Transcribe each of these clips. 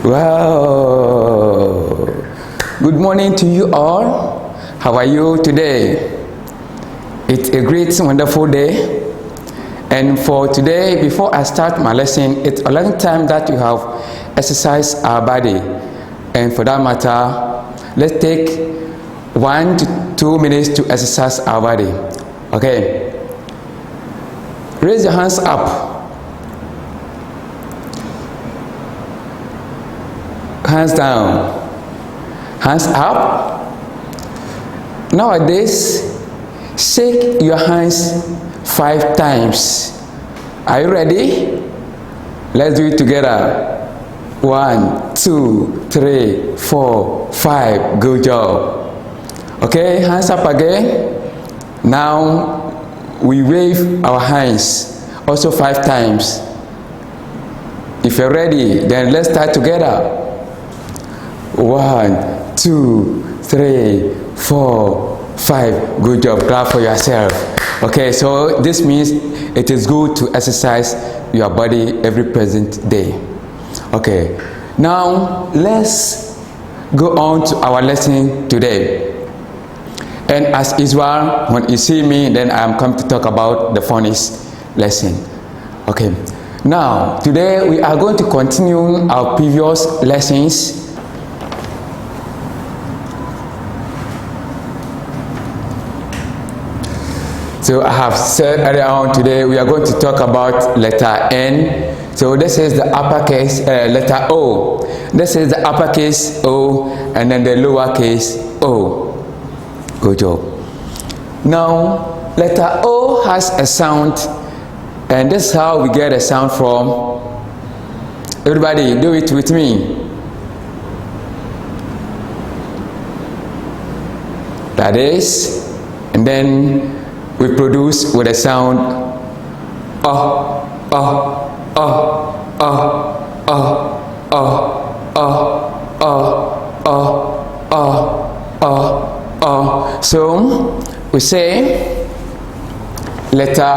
Wow! Good morning to you all. How are you today? It's a great, wonderful day. And for today, before I start my lesson, it's a long time that you have exercised our body. And for that matter, let's take 1 to 2 minutes to exercise our body. Okay? Raise your hands up. Hands down. Hands up. Nowadays, shake your hands 5 times. Are you ready? Let's do it together. 1, 2, 3, 4, 5. Good job. Okay, hands up again. Now we wave our hands also 5 times. If you're ready, then let's start together. 1, 2, 3, 4, 5. Good job. Clap for yourself. Okay, so this means it is good to exercise your body every present day. Okay, now let's go on to our lesson today. And as usual, when you see me, then I am come to talk about the phonics lesson. Okay, now today we are going to continue our previous lessons. So I have said earlier on, today we are going to talk about letter N. So this is the uppercase letter O. This is the uppercase O, and then the lowercase o. Good job. Now letter O has a sound, and this is how we get a sound from. Everybody do it with me. That is, and then we produce with a sound So we say letter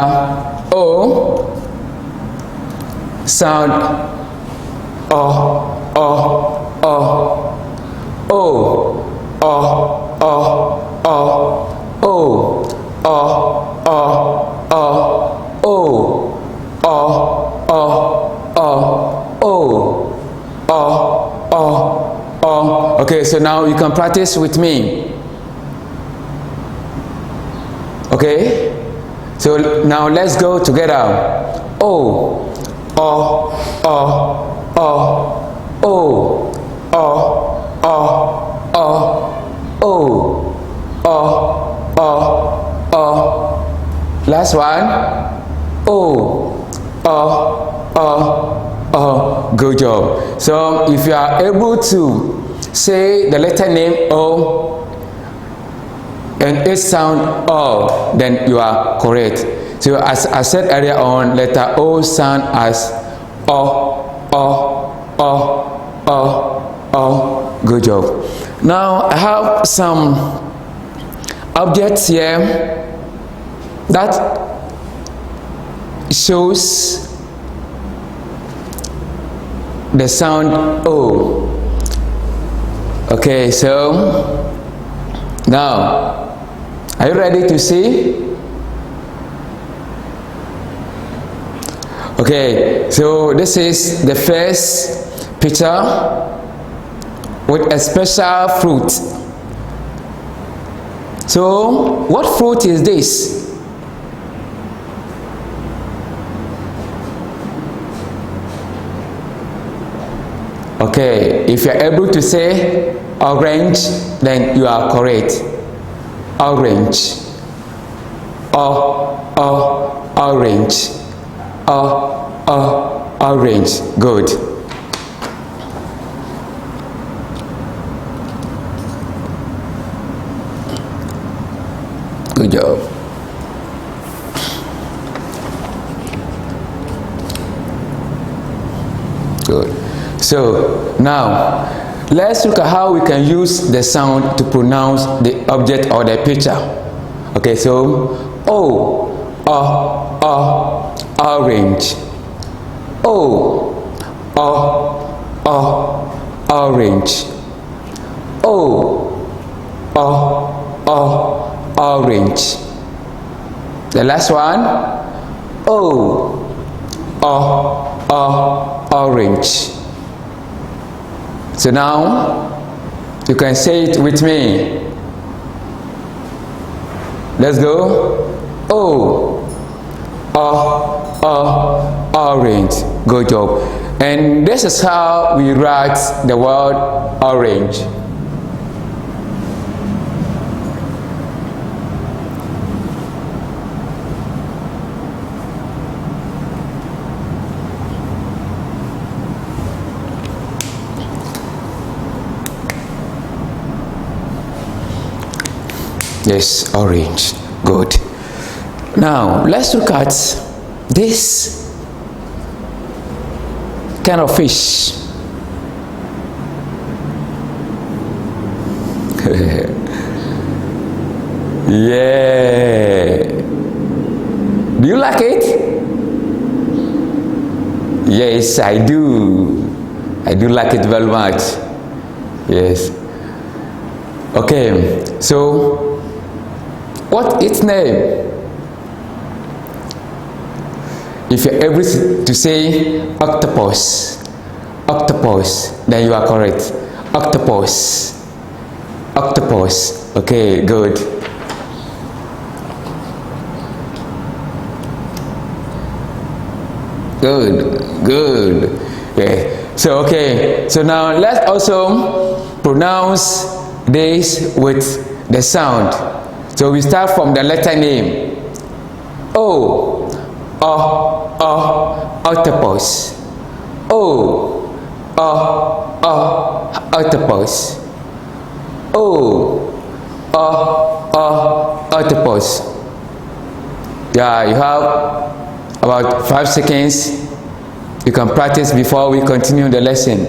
O, sound O. Okay, so now you can practice with me. Okay, so now let's go together. O. Last one. Good job. So if you are able to say the letter name O and it sound O, then you are correct. So as I said earlier on, letter O sound as O. Good job. Now I have some objects here that shows the sound O. Okay, so now are you ready to see? Okay, so this is the first picture with a special fruit. So what fruit is this? Okay, if you are able to say orange, then you are correct. Orange. Orange. Orange. Good. Good job. Good. So now let's look at how we can use the sound to pronounce the object or the picture. Okay, so orange. orange. Orange. The last one. Orange. So now you can say it with me. Let's go. Orange. Good job. And this is how we write the word orange. Yes, orange. Good. Now let's look at this kind of fish. Yeah. Do you like it? Yes, I do. I do like it very much. Yes. Okay, so what its name? If you're able to say octopus, then you are correct. Octopus. Okay, good. Good. Yeah. So okay. So now let's also pronounce this with the sound. So we start from the letter name. Octopus. Octopus. Octopus. Yeah, you have about 5 seconds. You can practice before we continue the lesson.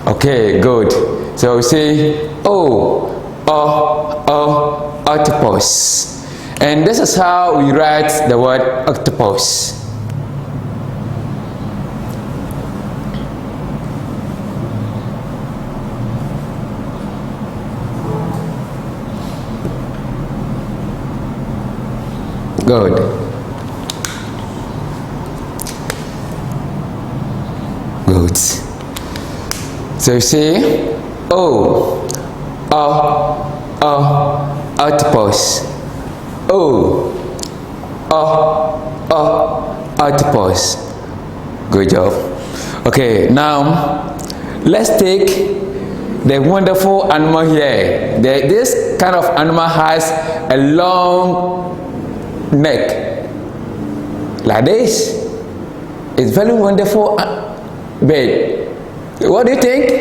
Okay, good. So we say octopus. And this is how we write the word octopus. Good. Good. So you say octopus. Octopus. Good job. Okay, now let's take the wonderful animal here. This kind of animal has a long neck like this. It's very wonderful bird. What do you think?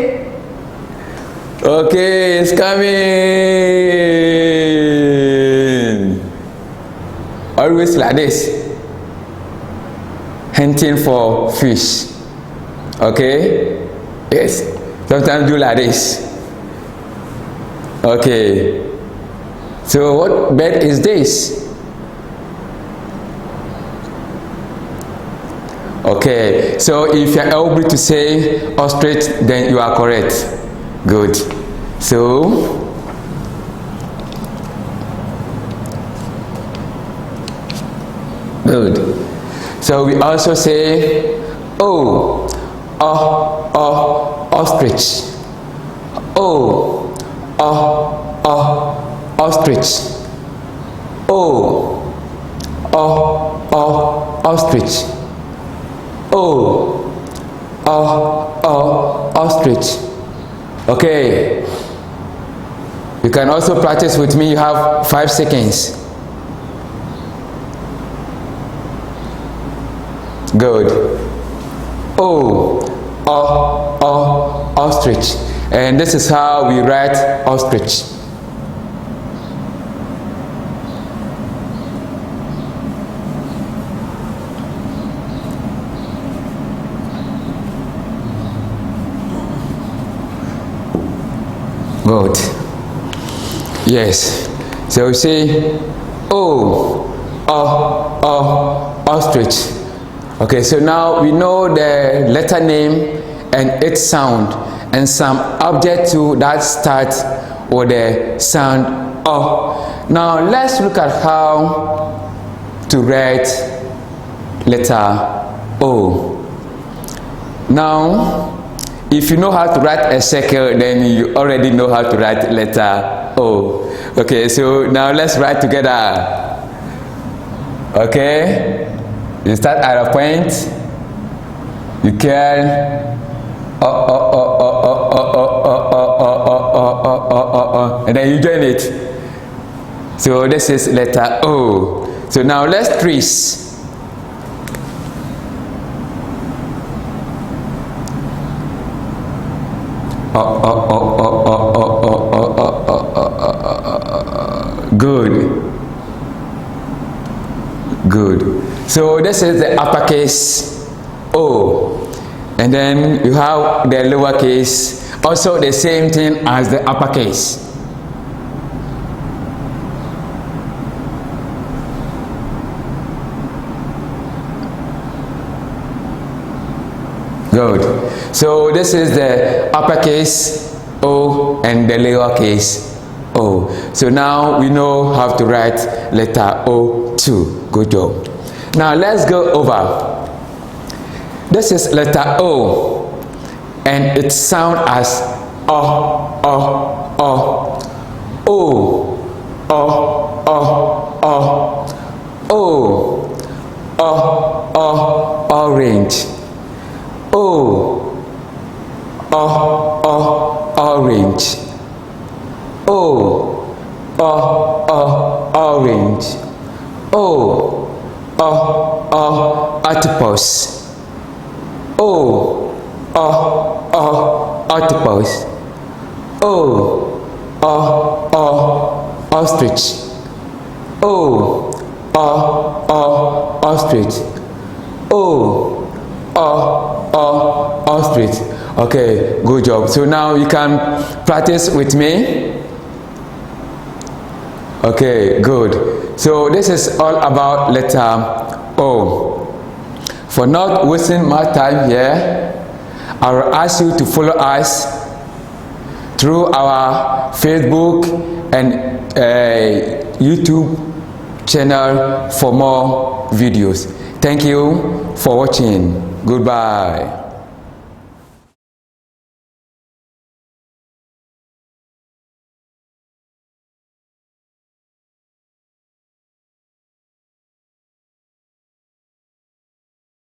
Okay, it's coming. Always like this, hunting for fish. Okay, yes, sometimes do like this. Okay, so what bird is this? Okay, so if you're able to say ostrich, then you are correct. Good. So good. So we also say ostrich. Ostrich. Ostrich. Ostrich. Okay. You can also practice with me. You have 5 seconds. Good. Ostrich. And this is how we write ostrich. Good. Yes. So we say ostrich. Okay, so now we know the letter name and its sound, and some object too that start with the sound O. Now let's look at how to write letter O. Now, if you know how to write a circle, then you already know how to write letter O. Okay, so now let's write together. Okay, you start at a point. You can and then you join it. So this is letter O. So now let's trace. Good. Good. So this is the uppercase O, and then you have the lowercase, also the same thing as the uppercase. Good. So this is the uppercase O and the lowercase O. So now we know how to write letter O too. Good job. Now let's go over. This is letter O, and it sounds as O, O, O, O, O, O, O, O, O, O, orange. O, O, O, orange. O, O, O, orange. O, O, O, octopus. O, O, O, octopus. O, O, O, ostrich. O, O, O, ostrich. O, O, ostrich. Okay, good job. So now you can practice with me. Okay, good. So this is all about letter O. For not wasting my time here, I will ask you to follow us through our Facebook and YouTube channel for more videos. Thank you for watching. Goodbye.